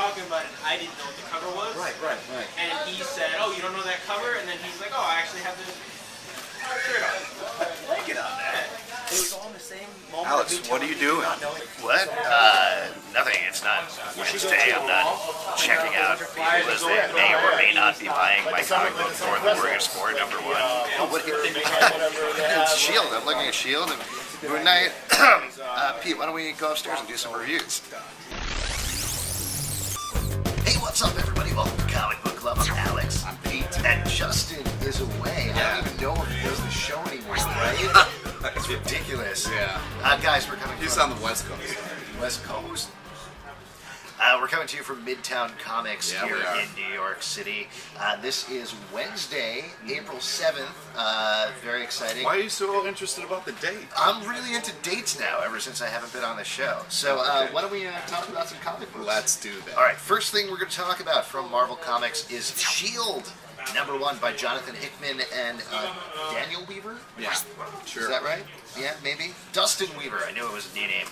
talking about it, and I didn't know what the cover was. Right. And he said, "Oh, you don't know that cover?" And then he's like, "Oh, I actually have this shirt on." Like it on that. It was all in the same moment. Alex, what are you doing? What? Nothing. It's not Wednesday. I'm not checking out people as they may or may not be buying my comic book Thor the Warrior Sport #1. Oh, what? It's Shield. I'm looking at Shield and Moon Knight. Pete, why don't we go upstairs and do some reviews? Hey, what's up, everybody? Welcome to Comic Book Club. I'm Alex. I'm Pete. And Justin is away. I don't even know if he does the show anymore, right? It's ridiculous. Yeah. Guys, we're coming He's from on the West Coast. West Coast. We're coming to you from Midtown Comics here in New York City. This is Wednesday, April 7th. Very exciting. Why are you so interested about the date? I'm really into dates now, ever since I haven't been on the show. So why don't we talk about some comic books? Let's do that. All right, first thing we're going to talk about from Marvel Comics is S.H.I.E.L.D. #1 by Jonathan Hickman and Daniel Weaver? Yeah, sure. Is that right? Yeah, maybe? Dustin Weaver, I knew it was a D name.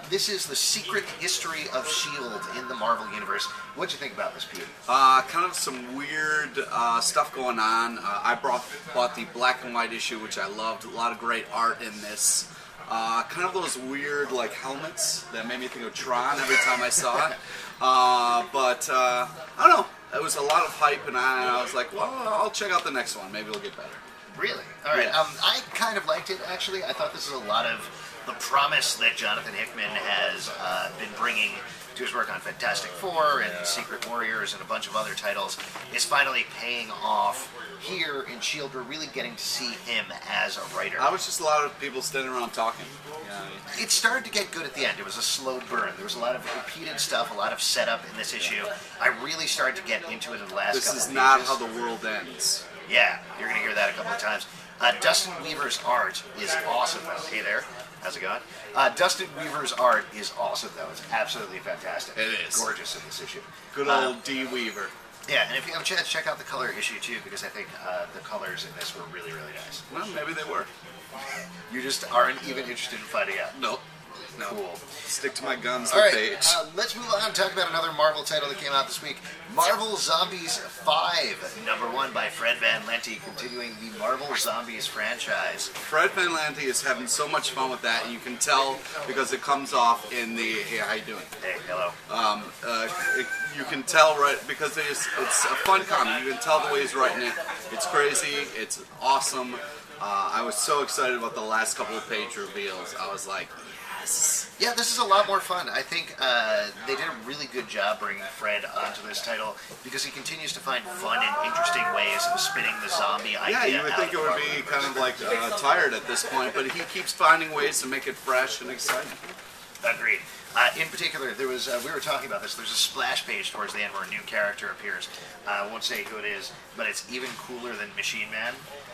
This is the secret history of S.H.I.E.L.D. in the Marvel Universe. What'd you think about this, Pete? Kind of some weird stuff going on. I bought the black and white issue, which I loved. A lot of great art in this. Kind of those weird like helmets that made me think of Tron every time I saw it. But I don't know. It was a lot of hype, and I was like, well, I'll check out the next one. Maybe it'll get better. Really? All right. Yeah. I kind of liked it, actually. I thought this is a lot of the promise that Jonathan Hickman has been bringing to his work on Fantastic Four and Secret Warriors and a bunch of other titles is finally paying off here in S.H.I.E.L.D. We're really getting to see him as a writer. I was just a lot of people standing around talking. It started to get good at the end. It was a slow burn. There was a lot of repeated stuff, a lot of setup in this issue. I really started to get into it in the last couple of This pages. is not how the world ends. Yeah, you're going to hear that a couple of times. Dustin Weaver's art is awesome, though. Hey there. How's it going? Dustin Weaver's art is awesome, though. It's absolutely fantastic. It is. Gorgeous in this issue. Good old D. Weaver. Yeah, and if you have a chance, check out the color issue, too, because I think the colors in this were really, really nice. Well, maybe they were. You just aren't even interested in finding out. Nope. No. Cool. Stick to my guns, All the right, page. let's move on and talk about another Marvel title that came out this week. Marvel Zombies 5, #1 by Fred Van Lente, continuing the Marvel Zombies franchise. Fred Van Lente is having so much fun with that, and you can tell because it comes off in the, hey, how you doing? Hey, hello. You can tell right because it's a fun comic. You can tell the way he's writing it. It's crazy. It's awesome. I was so excited about the last couple of page reveals. I was like, yes. Yeah, this is a lot more fun. I think they did a really good job bringing Fred onto this title because he continues to find fun and interesting ways of spinning the zombie idea. Yeah, you would think it would be kind of like tired at this point, but he keeps finding ways to make it fresh and exciting. Agreed. In particular, there was we were talking about this. There's a splash page towards the end where a new character appears. I won't say who it is, but it's even cooler than Machine Man.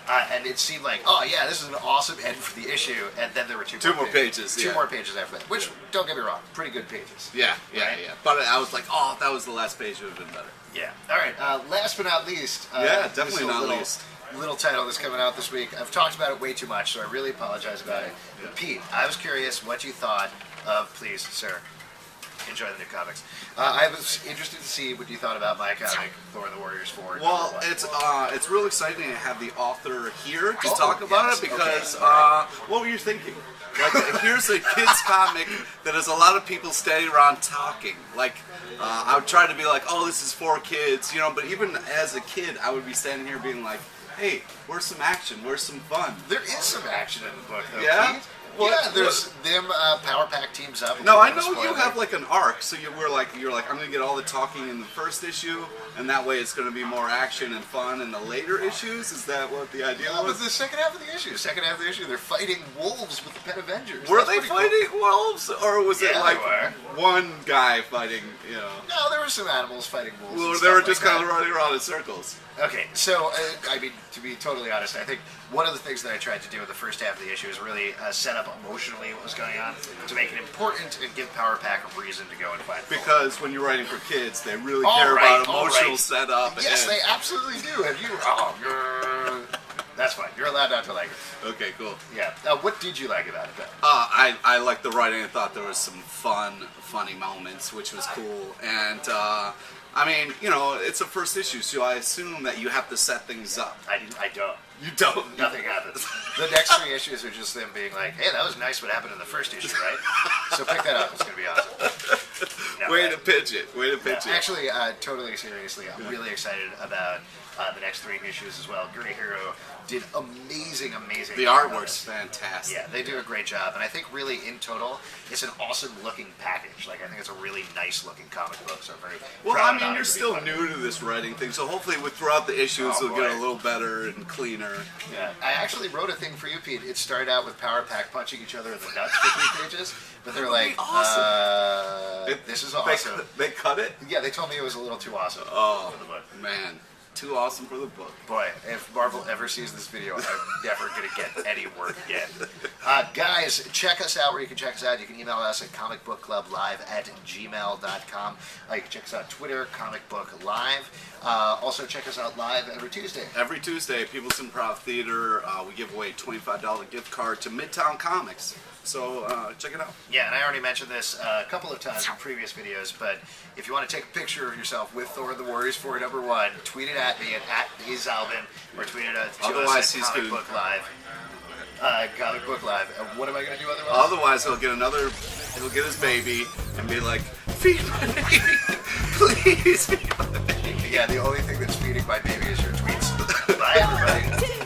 And it seemed like, oh yeah, this is an awesome end for the issue. And then there were two more pages. Two more pages after that, which, don't get me wrong, pretty good pages. Yeah. Right? But I was like, oh, if that was the last page, it would have been better. Yeah. All right. Last but not least. Definitely not least. Little title that's coming out this week. I've talked about it way too much, so I really apologize about it. But Pete, I was curious what you thought of, please, sir, enjoy the new comics. I was interested to see what you thought about my comic, Thor the Warrior Sport. Well, it's real exciting to have the author here to talk about it because what were you thinking? Like, here's a kid's comic that has a lot of people standing around talking. Like, I would try to be like, oh, this is for kids, you know, but even as a kid, I would be standing here being like, hey, where's some action? Where's some fun? There is some action in the book, though, yeah? Pete. Yeah, there's them Power Pack teams up. No, I know you have like an arc, so you're like, I'm gonna get all the talking in the first issue, and that way it's gonna be more action and fun in the later issues. Is that what the idea was? But the second half of the issue, they're fighting wolves with the Pet Avengers. Were they fighting wolves, or was it like one guy fighting? You know? No, there were some animals fighting wolves. Well, they were just kind of running around in circles. Okay, so, I mean, to be totally honest, I think one of the things that I tried to do in the first half of the issue is really set up emotionally what was going on to make it important and give Power Pack a reason to go and fight. Because when you're writing for kids, they really care about emotional setup. Yes, they absolutely do. Have you... That's fine. You're allowed not to like it. Okay, cool. Yeah. What did you like about it, though? I liked the writing. I thought there was some funny moments, which was cool. And I mean, you know, it's a first issue, so I assume that you have to set things up. I don't. You don't. Nothing happens. The next 3 issues are just them being like, hey, that was nice what happened in the first issue, right? So pick that up. It's going to be awesome. No, Way to pitch it. Way to pitch it. Actually, totally seriously, I'm really excited about the next 3 issues as well. Guri Hero did amazing The artwork's fantastic. Yeah, they do a great job, and I think really in total, it's an awesome looking package. Like I think it's a really nice looking comic book. So I'm very Well, proud I about mean, it you're to be still fun. new to this writing thing, so hopefully throughout the issues Oh, it'll get a boy. little better and cleaner. Yeah, I actually wrote a thing for you, Pete. It started out with Power Pack punching each other in the nuts for 3 pages, but they're like, awesome. this is They, awesome. they cut it? Yeah, they told me it was a little too awesome Oh, for the book. man. Too awesome for the book. Boy, if Marvel ever sees this video, I'm never going to get any work again. Guys, check us out where you can check us out. You can email us at comicbookclublive@gmail.com. You can check us out on Twitter, Comic Book Live. Also, check us out live every Tuesday. Every Tuesday, People's Improv Theater, we give away a $25 gift card to Midtown Comics. So check it out. Yeah, and I already mentioned this a couple of times in previous videos, but if you want to take a picture of yourself with Thor the Warriors 4 #1, tweet it at me at Alex Zalben, or tweet it to Otherwise, us at he's Comic good. Book Live. Comic Book Live. What am I going to do otherwise? Otherwise, he'll get his baby and be like, feed my baby, please feed my baby. Yeah, the only thing that's feeding my baby is your tweets. Bye, everybody.